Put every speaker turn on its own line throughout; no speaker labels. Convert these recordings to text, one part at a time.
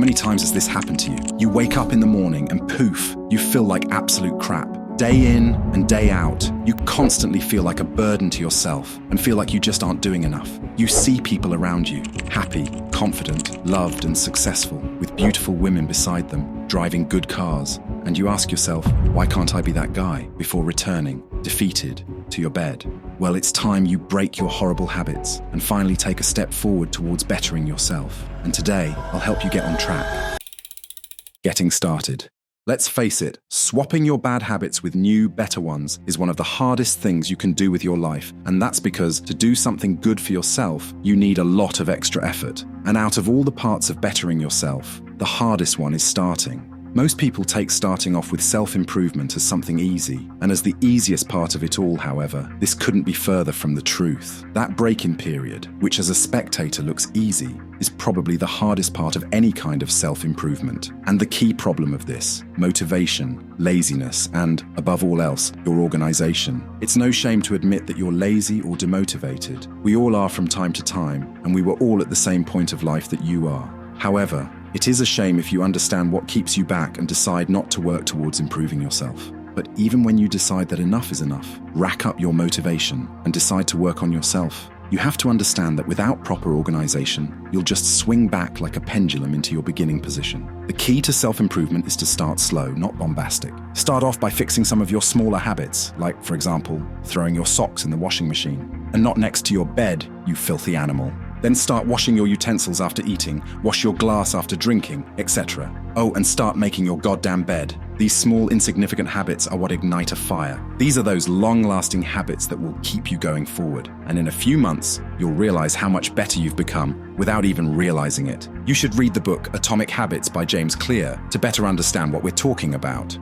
many times has this happened to you? You wake up in the morning and poof, you feel like absolute crap. Day in and day out, you constantly feel like a burden to yourself and feel like you just aren't doing enough. You see people around you, happy, confident, loved and successful, with beautiful women beside them, driving good cars, and you ask yourself, why can't I be that guy, before returning, defeated, to your bed? Well, it's time you break your horrible habits and finally take a step forward towards bettering yourself. And today, I'll help you get on track. Getting started. Let's face it, swapping your bad habits with new, better ones is one of the hardest things you can do with your life, and that's because to do something good for yourself, you need a lot of extra effort. And out of all the parts of bettering yourself, the hardest one is starting. Most people take starting off with self-improvement as something easy, and as the easiest part of it all, however, this couldn't be further from the truth. That break-in period, which as a spectator looks easy, is probably the hardest part of any kind of self-improvement. And the key problem of this, motivation, laziness, and, above all else, your organization. It's no shame to admit that you're lazy or demotivated. We all are from time to time, and we were all at the same point of life that you are. However, it is a shame if you understand what keeps you back and decide not to work towards improving yourself. But even when you decide that enough is enough, rack up your motivation and decide to work on yourself. You have to understand that without proper organization, you'll just swing back like a pendulum into your beginning position. The key to self-improvement is to start slow, not bombastic. Start off by fixing some of your smaller habits, like, for example, throwing your socks in the washing machine, and not next to your bed, you filthy animal. Then start washing your utensils after eating, wash your glass after drinking, etc. Oh, and start making your goddamn bed. These small, insignificant habits are what ignite a fire. These are those long-lasting habits that will keep you going forward. And in a few months, you'll realize how much better you've become without even realizing it. You should read the book Atomic Habits by James Clear to better understand what we're talking about.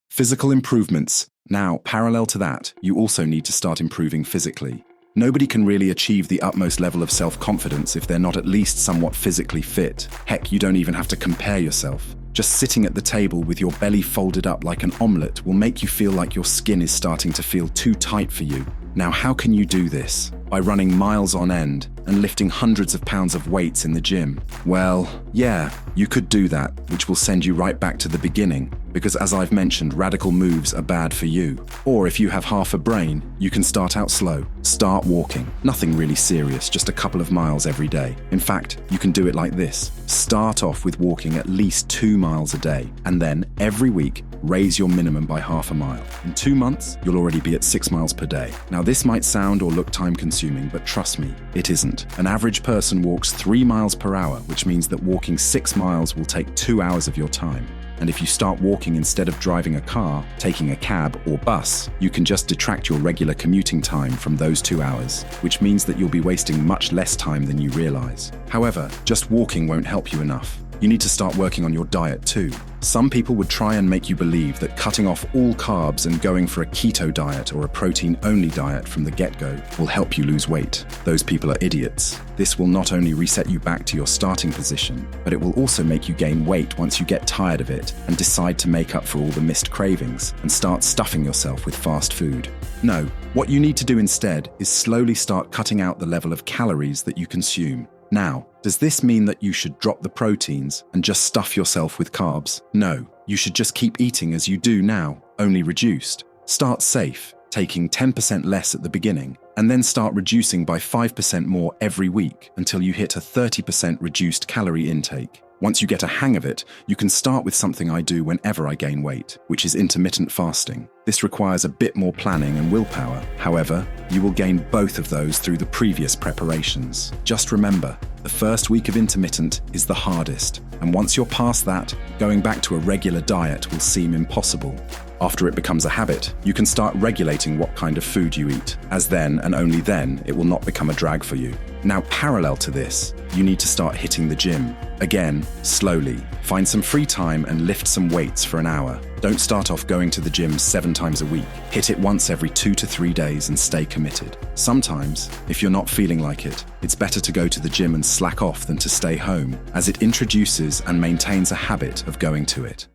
Physical improvements. Now, parallel to that, you also need to start improving physically. Nobody can really achieve the utmost level of self-confidence if they're not at least somewhat physically fit. Heck, you don't even have to compare yourself. Just sitting at the table with your belly folded up like an omelette will make you feel like your skin is starting to feel too tight for you. Now, how can you do this? By running miles on end and lifting hundreds of pounds of weights in the gym? Well, yeah, you could do that, which will send you right back to the beginning, because as I've mentioned, radical moves are bad for you. Or if you have half a brain, you can start out slow. Start walking. Nothing really serious, just a couple of miles every day. In fact, you can do it like this. Start off with walking at least 2 miles a day, and then every week, raise your minimum by half a mile. In 2 months, you'll already be at 6 miles per day. Now, this might sound or look time-consuming, but trust me, it isn't. An average person walks 3 miles per hour, which means that walking 6 miles will take 2 hours of your time. And if you start walking instead of driving a car, taking a cab or bus, you can just detract your regular commuting time from those 2 hours, which means that you'll be wasting much less time than you realize. However, just walking won't help you enough. You need to start working on your diet too. Some people would try and make you believe that cutting off all carbs and going for a keto diet or a protein-only diet from the get-go will help you lose weight. Those people are idiots. This will not only reset you back to your starting position, but it will also make you gain weight once you get tired of it and decide to make up for all the missed cravings and start stuffing yourself with fast food. No, what you need to do instead is slowly start cutting out the level of calories that you consume. Now, does this mean that you should drop the proteins and just stuff yourself with carbs? No, you should just keep eating as you do now, only reduced. Start safe, taking 10% less at the beginning, and then start reducing by 5% more every week until you hit a 30% reduced calorie intake. Once you get a hang of it, you can start with something I do whenever I gain weight, which is intermittent fasting. This requires a bit more planning and willpower. However, you will gain both of those through the previous preparations. Just remember, the first week of intermittent is the hardest, and once you're past that, going back to a regular diet will seem impossible. After it becomes a habit, you can start regulating what kind of food you eat, as then and only then it will not become a drag for you. Now, parallel to this, you need to start hitting the gym. Again, slowly. Find some free time and lift some weights for an hour. Don't start off going to the gym 7 times a week. Hit it once every 2 to 3 days and stay committed. Sometimes, if you're not feeling like it, it's better to go to the gym and slack off than to stay home, as it introduces and maintains a habit of going to it.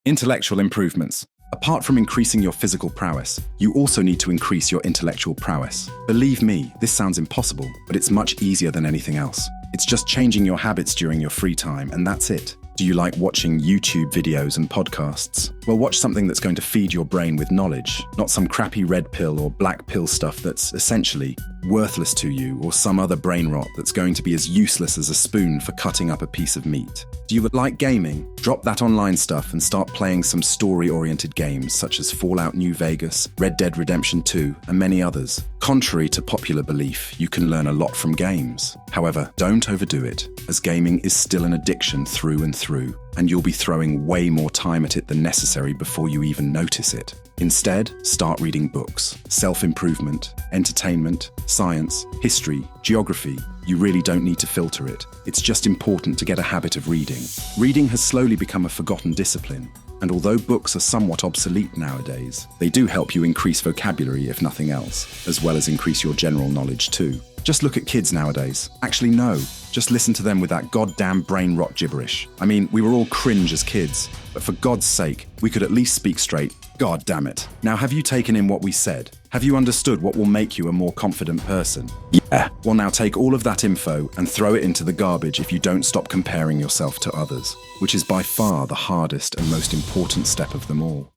Intellectual improvements. Apart from increasing your physical prowess, you also need to increase your intellectual prowess. Believe me, this sounds impossible, but it's much easier than anything else. It's just changing your habits during your free time, and that's it. Do you like watching YouTube videos and podcasts? Well, watch something that's going to feed your brain with knowledge, not some crappy red pill or black pill stuff that's essentially worthless to you, or some other brain rot that's going to be as useless as a spoon for cutting up a piece of meat. Do you like gaming? Drop that online stuff and start playing some story-oriented games such as Fallout New Vegas, Red Dead Redemption 2, and many others. Contrary to popular belief, you can learn a lot from games. However, don't overdo it, as gaming is still an addiction through and through, and you'll be throwing way more time at it than necessary before you even notice it. Instead, start reading books. Self-improvement, entertainment, science, history, geography. You really don't need to filter it. It's just important to get a habit of reading. Reading has slowly become a forgotten discipline, and although books are somewhat obsolete nowadays, they do help you increase vocabulary if nothing else, as well as increase your general knowledge too. Just look at kids nowadays. Actually, no. Just listen to them with that goddamn brain rot gibberish. I mean, we were all cringe as kids, but for God's sake, we could at least speak straight. God damn it. Now, have you taken in what we said? Have you understood what will make you a more confident person? Yeah. Well, now take all of that info and throw it into the garbage if you don't stop comparing yourself to others, which is by far the hardest and most important step of them all.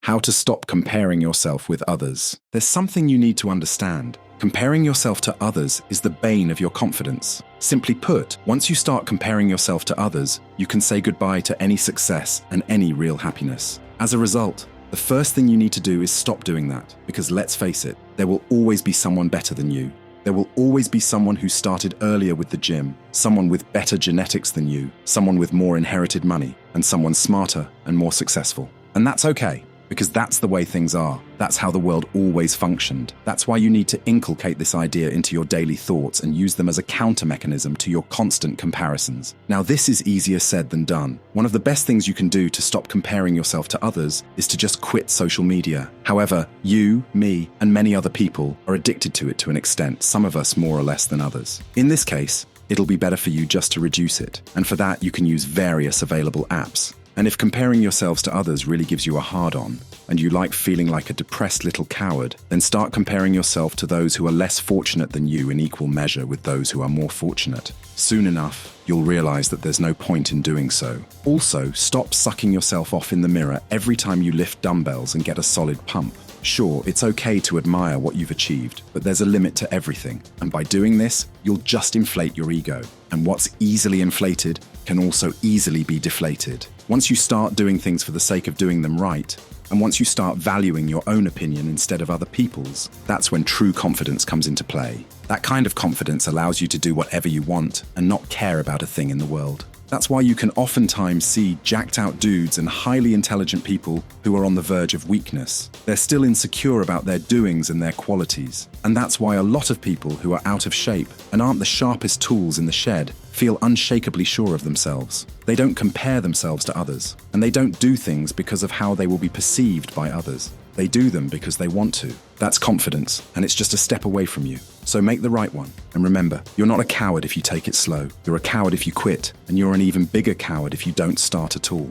How to stop comparing yourself with others. There's something you need to understand. Comparing yourself to others is the bane of your confidence. Simply put, once you start comparing yourself to others, you can say goodbye to any success and any real happiness. As a result, the first thing you need to do is stop doing that, because let's face it, there will always be someone better than you. There will always be someone who started earlier with the gym, someone with better genetics than you, someone with more inherited money, and someone smarter and more successful. And that's okay. Because that's the way things are. That's how the world always functioned. That's why you need to inculcate this idea into your daily thoughts and use them as a counter mechanism to your constant comparisons. Now, this is easier said than done. One of the best things you can do to stop comparing yourself to others is to just quit social media. However, you, me, and many other people are addicted to it to an extent, some of us more or less than others. In this case, it'll be better for you just to reduce it. And for that, you can use various available apps. And if comparing yourselves to others really gives you a hard-on, and you like feeling like a depressed little coward, then start comparing yourself to those who are less fortunate than you in equal measure with those who are more fortunate. Soon enough, you'll realize that there's no point in doing so. Also, stop sucking yourself off in the mirror every time you lift dumbbells and get a solid pump. Sure, it's okay to admire what you've achieved, but there's a limit to everything. And by doing this, you'll just inflate your ego. And what's easily inflated can also easily be deflated. Once you start doing things for the sake of doing them right, and once you start valuing your own opinion instead of other people's, that's when true confidence comes into play. That kind of confidence allows you to do whatever you want and not care about a thing in the world. That's why you can oftentimes see jacked-out dudes and highly intelligent people who are on the verge of weakness. They're still insecure about their doings and their qualities. And that's why a lot of people who are out of shape and aren't the sharpest tools in the shed feel unshakably sure of themselves. They don't compare themselves to others, and they don't do things because of how they will be perceived by others. They do them because they want to. That's confidence, and it's just a step away from you. So make the right one. And remember, you're not a coward if you take it slow. You're a coward if you quit, and you're an even bigger coward if you don't start at all.